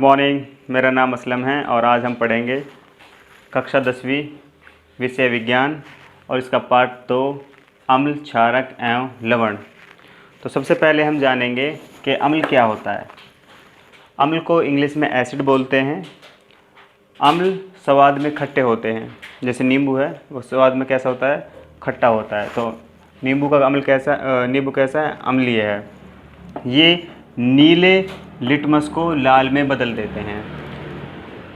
Morning, मेरा नाम असलम है और आज हम पढ़ेंगे कक्षा 10वीं विषय विज्ञान और इसका पार्ट 2 अम्ल, क्षारक एवं लवण। तो सबसे पहले हम जानेंगे कि अम्ल क्या होता है। अम्ल को इंग्लिश में एसिड बोलते हैं। अम्ल स्वाद में खट्टे होते हैं, जैसे नींबू है वो स्वाद में कैसा होता है, खट्टा होता है। तो नींबू का अम्ल नींबू कैसा है, अम्लीय है। ये नीले लिटमस को लाल में बदल देते हैं।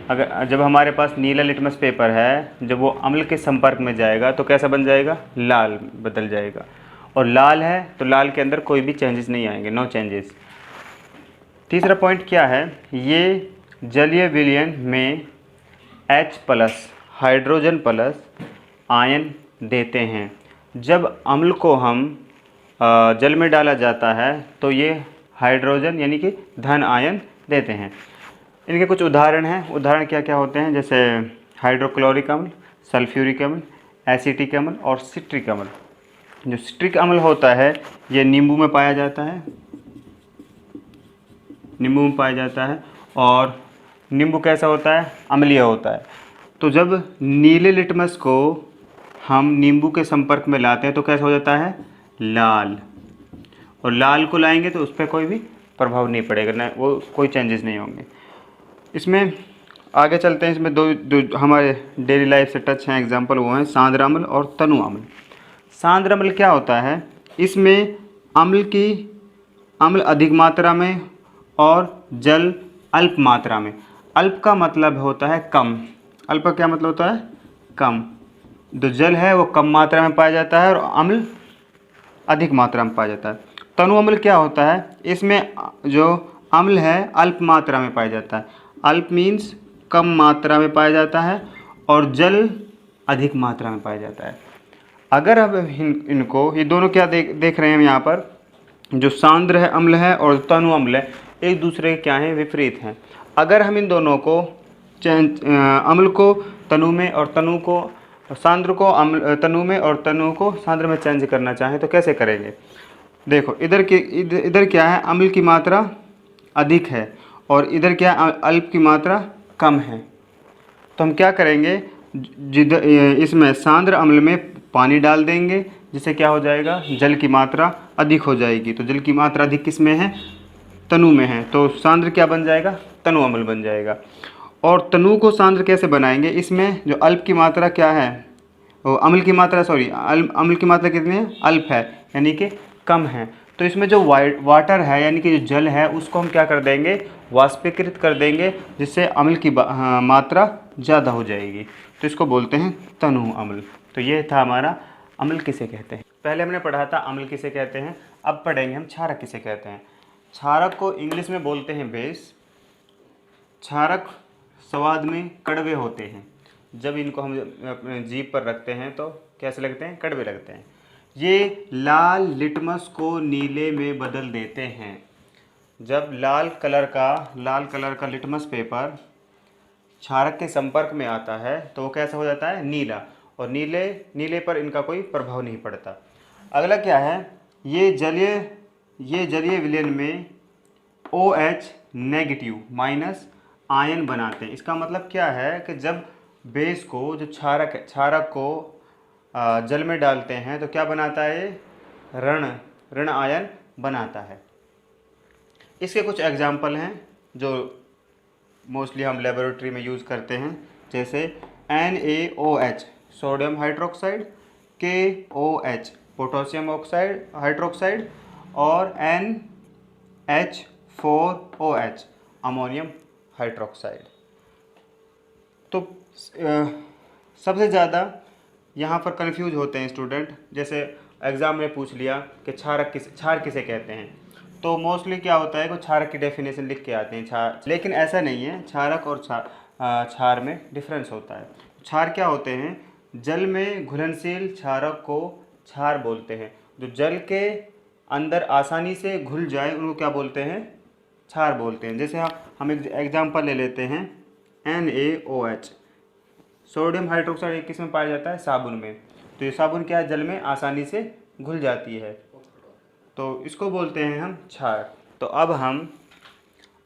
अगर जब हमारे पास नीला लिटमस पेपर है, जब वो अम्ल के संपर्क में जाएगा तो कैसा बन जाएगा, लाल बदल जाएगा। और लाल है तो लाल के अंदर कोई भी चेंजेस नहीं आएंगे, नो चेंजेस। तीसरा पॉइंट क्या है, ये जलीय विलयन में H+ हाइड्रोजन प्लस आयन देते हैं। जब अम्ल को हम जल में डाला जाता है तो ये हाइड्रोजन यानी कि धन आयन देते हैं। इनके कुछ उदाहरण हैं। उदाहरण क्या क्या होते हैं, जैसे हाइड्रोक्लोरिक अम्ल, सल्फ्यूरिक अम्ल, एसिटिक अम्ल और सिट्रिक अम्ल। जो सिट्रिक अम्ल होता है ये नींबू में पाया जाता है, नींबू में पाया जाता है। और नींबू कैसा होता है, अम्लीय होता है। तो जब नीले लिटमस को हम नींबू के संपर्क में लाते हैं तो कैसा हो जाता है, लाल। और लाल को लाएंगे तो उस पर कोई भी प्रभाव नहीं पड़ेगा, ना वो कोई चेंजेस नहीं होंगे। इसमें आगे चलते हैं। इसमें दो हमारे डेली लाइफ से टच हैं एग्जांपल, वो हैं सांद्र अम्ल और तनु अम्ल। सांद्र अम्ल क्या होता है, इसमें अम्ल अधिक मात्रा में और जल अल्प मात्रा में। अल्प का मतलब होता है कम, अल्प का क्या मतलब होता है, कम। जो जल है वो कम मात्रा में पाया जाता है और अम्ल अधिक मात्रा में पाया जाता है। तनु अम्ल क्या होता है, इसमें जो अम्ल है अल्प मात्रा में पाया जाता है। अल्प मीन्स कम मात्रा में पाया जाता है और जल अधिक मात्रा में पाया जाता है। अगर अब इनको ये दोनों क्या देख रहे हैं हम यहाँ पर, जो सांद्र है अम्ल है और तनु अम्ल है, एक दूसरे के क्या हैं, विपरीत हैं। अगर हम इन दोनों को अम्ल को तनु में और तनु को सांद्र को तनु में और तनु को सांद्र में चेंज करना चाहें तो कैसे करेंगे। देखो इधर क्या है, अम्ल की मात्रा अधिक है और इधर क्या है, अल्प की मात्रा कम है। तो हम क्या करेंगे, इसमें सांद्र अम्ल में पानी डाल देंगे, जिससे क्या हो जाएगा, जल की मात्रा अधिक हो जाएगी। तो जल की मात्रा अधिक किस में है, तनु में है। तो सांद्र क्या बन जाएगा, तनु अम्ल बन जाएगा। और तनु को सांद्र कैसे बनाएंगे, इसमें जो अल्प की मात्रा क्या है, अम्ल की मात्रा अम्ल की मात्रा कितनी है, अल्प है यानी कि कम है। तो इसमें जो वाटर है यानी कि जो जल है उसको हम क्या कर देंगे, वाष्पीकृत कर देंगे, जिससे अम्ल की मात्रा ज़्यादा हो जाएगी। तो इसको बोलते हैं तनु अम्ल। तो ये था हमारा अम्ल किसे कहते हैं। पहले हमने पढ़ा था अम्ल किसे कहते हैं, अब पढ़ेंगे हम क्षारक किसे कहते हैं। क्षारक को इंग्लिश में बोलते हैं बेस। क्षारक स्वाद में कड़वे होते हैं। जब इनको हम अपने जीभ पर रखते हैं तो कैसे लगते हैं, कड़वे लगते हैं। ये लाल लिटमस को नीले में बदल देते हैं। जब लाल कलर का लिटमस पेपर क्षारक के संपर्क में आता है तो वो कैसा हो जाता है, नीला। और नीले पर इनका कोई प्रभाव नहीं पड़ता। अगला क्या है, ये जलीय विलयन में OH- माइनस आयन बनाते हैं। इसका मतलब क्या है कि जब बेस को, जो क्षारक को जल में डालते हैं तो क्या बनाता है, ऋण आयन बनाता है। इसके कुछ एग्जाम्पल हैं जो मोस्टली हम लेबोरेटरी में यूज़ करते हैं, जैसे NaOH sodium hydroxide, KOH potassium hydroxide और NH4OH अमोनियम हाइड्रोक्साइड। तो सबसे ज़्यादा यहाँ पर कंफ्यूज होते हैं स्टूडेंट। जैसे एग्ज़ाम में पूछ लिया कि क्षार किसे कहते हैं, तो मोस्टली क्या होता है कि क्षारक की डेफिनेशन लिख के आते हैं लेकिन ऐसा नहीं है। क्षारक और क्षार में डिफरेंस होता है। क्षार क्या होते हैं, जल में घुलनशील क्षारक को क्षार बोलते हैं। जो जल के अंदर आसानी से घुल जाए उनको क्या बोलते हैं, क्षार बोलते हैं। जैसे हम एक एग्जाम्पल ले लेते हैं, NaOH सोडियम हाइड्रोक्साइड किस में पाया जाता है, साबुन में। तो ये साबुन क्या है, जल में आसानी से घुल जाती है, तो इसको बोलते हैं हम क्षार। तो अब हम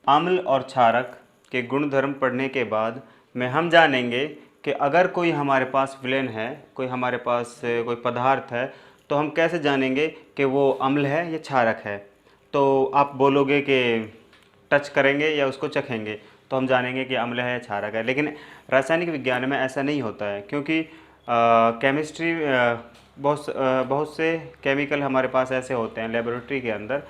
अम्ल और क्षारक के गुणधर्म पढ़ने के बाद में हम जानेंगे कि अगर कोई हमारे पास विलेन है, कोई हमारे पास कोई पदार्थ है, तो हम कैसे जानेंगे कि वो अम्ल है या क्षारक है। तो आप बोलोगे कि टच करेंगे या उसको चखेंगे तो हम जानेंगे कि अम्ल है या क्षारक है। लेकिन रासायनिक विज्ञान में ऐसा नहीं होता है, क्योंकि केमिस्ट्री बहुत से केमिकल हमारे पास ऐसे होते हैं लेबोरेटरी के अंदर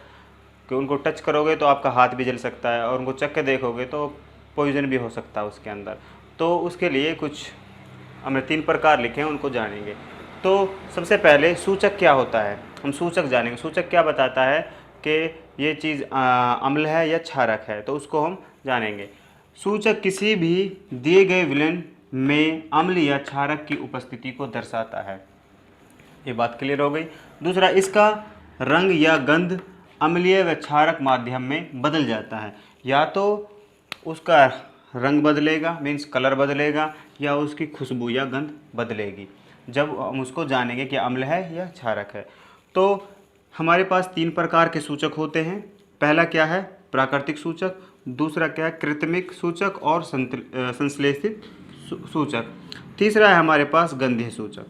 कि उनको टच करोगे तो आपका हाथ भी जल सकता है, और उनको चख के देखोगे तो पॉइजन भी हो सकता है उसके अंदर। तो उसके लिए कुछ हमने 3 प्रकार लिखे हैं, उनको जानेंगे। तो सबसे पहले सूचक क्या होता है, हम सूचक जानेंगे। सूचक क्या बताता है कि ये चीज़ अम्ल है या क्षारक है, तो उसको हम जानेंगे। सूचक किसी भी दिए गए विलेन में अम्ल या क्षारक की उपस्थिति को दर्शाता है। ये बात क्लियर हो गई। दूसरा, इसका रंग या गंध अम्लीय व क्षारक माध्यम में बदल जाता है। या तो उसका रंग बदलेगा, मीन्स कलर बदलेगा, या उसकी खुशबू या गंध बदलेगी, जब हम उसको जानेंगे कि अम्ल है या क्षारक है। तो हमारे पास 3 प्रकार के सूचक होते हैं। पहला क्या है, प्राकृतिक सूचक। दूसरा क्या है, कृत्रिमिक सूचक और संश्लेषित सूचक। तीसरा है हमारे पास गंधीय सूचक।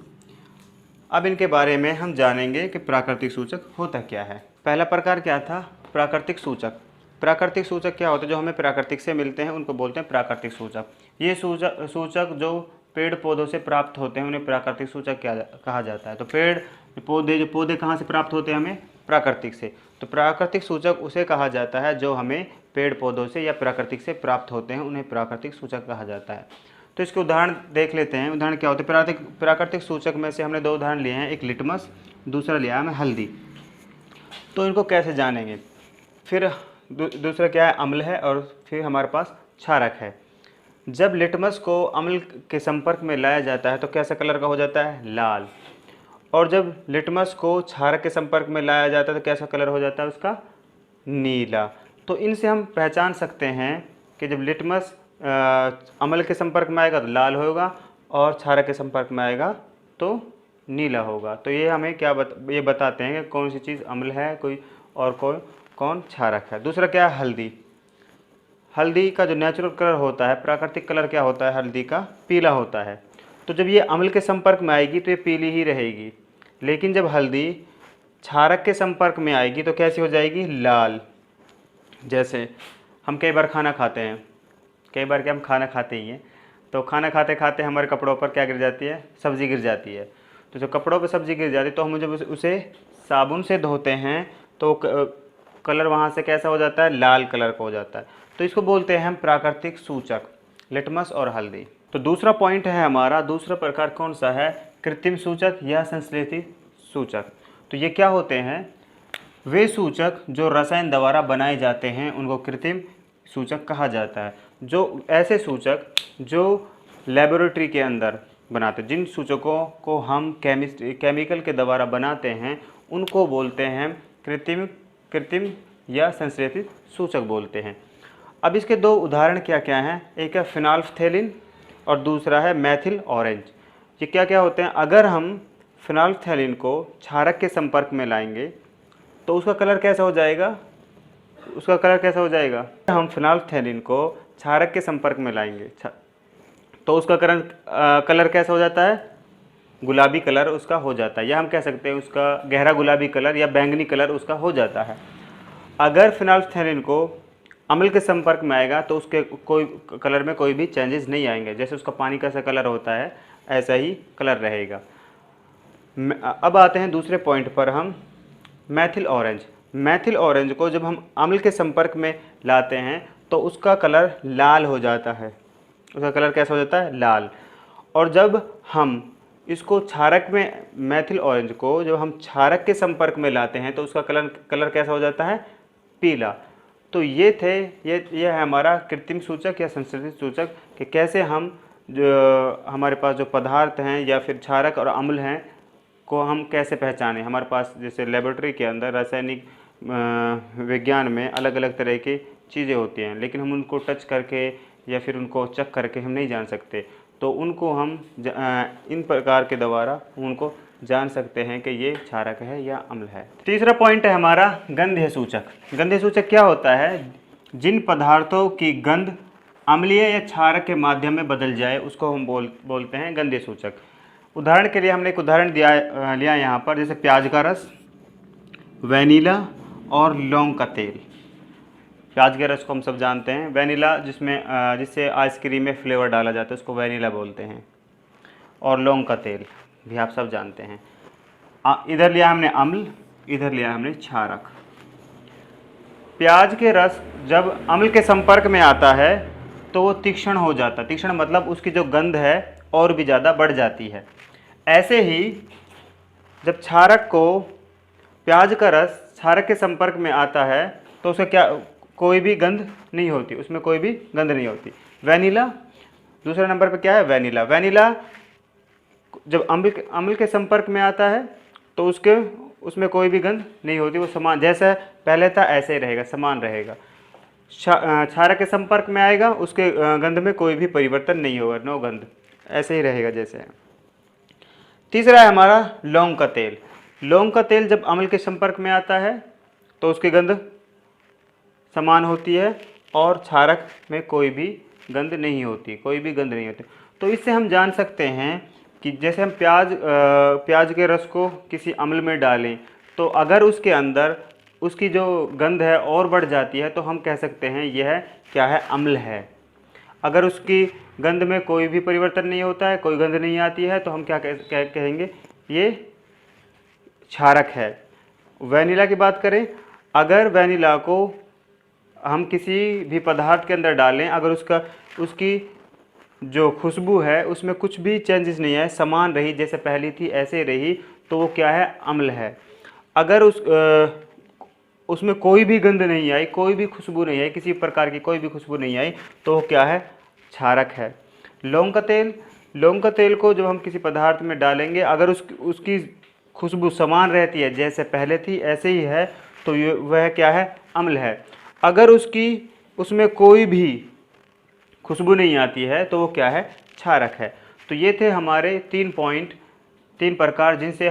अब इनके बारे में हम जानेंगे कि प्राकृतिक सूचक होता क्या है। पहला प्रकार क्या था, प्राकृतिक सूचक। प्राकृतिक सूचक क्या होते हैं, जो हमें प्राकृतिक से मिलते हैं उनको बोलते हैं प्राकृतिक सूचक। ये सूचक जो पेड़ पौधों से प्राप्त होते हैं उन्हें प्राकृतिक सूचक क्या कहा जाता है। तो पेड़ पौधे कहाँ से प्राप्त होते हैं, हमें प्राकृतिक से। तो प्राकृतिक सूचक उसे कहा जाता है जो हमें पेड़ पौधों से या प्राकृतिक से प्राप्त होते हैं, उन्हें प्राकृतिक सूचक कहा जाता है। तो इसके उदाहरण देख लेते हैं। उदाहरण क्या होते हैं, प्राकृतिक सूचक में से हमने 2 उदाहरण लिए हैं, एक लिटमस, दूसरा लिया है हल्दी। तो इनको कैसे जानेंगे। फिर दूसरा क्या है, अम्ल है, और फिर हमारे पास क्षारक है। जब लिटमस को अम्ल के संपर्क में लाया जाता है तो कैसा कलर का हो जाता है, लाल। और जब लिटमस को क्षारक के संपर्क में लाया जाता है तो कैसा कलर हो जाता है उसका, नीला। तो इनसे हम पहचान सकते हैं कि जब लिटमस अम्ल के संपर्क में आएगा तो लाल होगा, और क्षारक के संपर्क में आएगा तो नीला होगा। तो ये हमें क्या ये बताते हैं कि कौन सी चीज़ अम्ल है कोई, और कौन क्षारक है। दूसरा क्या है, हल्दी। हल्दी का जो नेचुरल कलर होता है, प्राकृतिक कलर क्या होता है, हल्दी का पीला होता है। तो जब ये अम्ल के संपर्क में आएगी तो ये पीली ही रहेगी। लेकिन जब हल्दी क्षारक के संपर्क में आएगी तो कैसी हो जाएगी, लाल। जैसे हम कई बार खाना खाते हैं, कई बार क्या हम खाना खाते ही हैं, तो खाना खाते खाते हमारे कपड़ों पर क्या गिर जाती है, सब्ज़ी गिर जाती है। तो जब कपड़ों पर सब्ज़ी गिर जाती है तो हम जब उसे साबुन से धोते हैं तो कलर वहाँ से कैसा हो जाता है, लाल कलर का हो जाता है। तो इसको बोलते हैं हम प्राकृतिक सूचक, लिटमस और हल्दी। तो दूसरा पॉइंट है हमारा, दूसरा प्रकार कौन सा है, कृत्रिम सूचक या संश्लेषित सूचक। तो ये क्या होते हैं, वे सूचक जो रसायन द्वारा बनाए जाते हैं उनको कृत्रिम सूचक कहा जाता है। जो ऐसे सूचक जो लेबोरेटरी के अंदर बनाते, जिन सूचकों को हम केमिकल के द्वारा बनाते हैं उनको बोलते हैं कृत्रिम या संश्लेषित सूचक बोलते हैं। अब इसके 2 उदाहरण क्या क्या हैं, एक है फिनाल्फ्थैलिन और दूसरा है मेथिल ऑरेंज। ये क्या क्या होते हैं, अगर हम फिनाल्फ्थैलिन को क्षारक के संपर्क में लाएंगे तो उसका कलर कैसा हो जाएगा, उसका कलर कैसा हो जाएगा, हम फिनाल्फ्थैलिन को क्षारक के संपर्क में लाएंगे तो उसका कलर कैसा हो जाता है, गुलाबी कलर उसका हो जाता है, या हम कह सकते हैं उसका गहरा गुलाबी कलर या बैंगनी कलर उसका हो जाता है। अगर फिनाल्फ्थैलिन को अम्ल के संपर्क में आएगा तो उसके कोई कलर में कोई भी चेंजेस नहीं आएंगे, जैसे उसका पानी का सा कलर होता है ऐसा ही कलर रहेगा। अब आते हैं दूसरे पॉइंट पर हम, मेथिल ऑरेंज। मेथिल ऑरेंज को जब हम अम्ल के संपर्क में लाते हैं तो उसका कलर लाल हो जाता है, उसका कलर कैसा हो जाता है, लाल। और जब हम इसको क्षारक में, मेथिल ऑरेंज को जब हम क्षारक के संपर्क में लाते हैं तो उसका कलर कैसा हो जाता है, पीला। तो ये है हमारा कृत्रिम सूचक या संश्लेषित सूचक कि कैसे हम जो हमारे पास जो पदार्थ हैं या फिर क्षारक और अम्ल हैं को हम कैसे पहचानें। हमारे पास जैसे लेबोरेटरी के अंदर रासायनिक विज्ञान में अलग अलग तरह की चीज़ें होती हैं, लेकिन हम उनको टच करके या फिर उनको चेक करके हम नहीं जान सकते। तो उनको हम इन प्रकार के द्वारा उनको जान सकते हैं कि ये क्षारक है या अम्ल है। तीसरा पॉइंट है हमारा गंधीय सूचक। गंधीय सूचक क्या होता है, जिन पदार्थों की गंध अम्लीय या क्षारक के माध्यम में बदल जाए उसको हम बोलते हैं गंधीय सूचक। उदाहरण के लिए हमने एक उदाहरण लिया यहाँ पर, जैसे प्याज का रस, वैनिला और लौंग का तेल। प्याज के रस को हम सब जानते हैं, वैनिला जिससे आइसक्रीम में फ्लेवर डाला जाता है उसको वैनिला बोलते हैं, और लौंग का तेल भी आप सब जानते हैं। इधर लिया हमने अम्ल, इधर लिया हमने क्षारक। प्याज के रस जब अम्ल के संपर्क में आता है तो वो तीक्ष्ण हो जाता है। तीक्ष्ण मतलब उसकी जो गंध है और भी ज़्यादा बढ़ जाती है। ऐसे ही जब क्षारक को, प्याज का रस क्षारक के संपर्क में आता है तो उसे कोई भी गंध नहीं होती, उसमें कोई भी गंध नहीं होती। वैनिला दूसरे नंबर पे क्या है, वैनिला। वैनिला जब अम्ल के संपर्क में आता है तो उसमें कोई भी गंध नहीं होती, वो समान जैसा पहले था ऐसे ही रहेगा, समान रहेगा। क्षारक के संपर्क में आएगा, उसके गंध में कोई भी परिवर्तन नहीं होगा, नो गंध, ऐसे ही रहेगा जैसे है। तीसरा है हमारा लौंग का तेल। लौंग का तेल जब अम्ल के संपर्क में आता है तो उसकी गंध समान होती है और क्षारक में कोई भी गंध नहीं होती, कोई भी गंध नहीं होती। तो इससे हम जान सकते हैं कि जैसे हम प्याज के रस को किसी अम्ल में डालें तो अगर उसके अंदर उसकी जो गंध है और बढ़ जाती है तो हम कह सकते हैं यह क्या है, अम्ल है। अगर उसकी गंध में कोई भी परिवर्तन नहीं होता है, कोई गंध नहीं आती है, तो हम क्या कहेंगे, ये क्षारक है। वैनिला की बात करें, अगर वैनिला को हम किसी भी पदार्थ के अंदर डालें, अगर उसकी जो खुशबू है उसमें कुछ भी चेंजेस नहीं है, समान रही, जैसे पहली थी ऐसे रही, तो वो क्या है, अम्ल है। अगर उसमें कोई भी गंध नहीं आई, कोई भी खुशबू नहीं आई, किसी प्रकार की कोई भी खुशबू नहीं आई, तो वो क्या है, क्षारक है। लौंग का तेल को जब हम किसी पदार्थ में डालेंगे, अगर उसकी खुशबू समान रहती है, जैसे पहले थी ऐसे ही है, तो वह क्या है, अम्ल है। अगर उसमें कोई भी खुशबू नहीं आती है तो वो क्या है, क्षारक है। तो ये थे हमारे 3 प्रकार जिनसे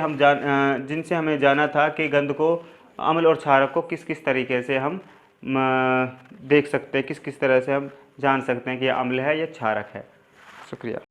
हमें जाना था कि गंध को, अम्ल और क्षारक को किस किस तरीके से हम देख सकते हैं, किस किस तरह से हम जान सकते हैं कि यह अम्ल है या क्षारक है। शुक्रिया।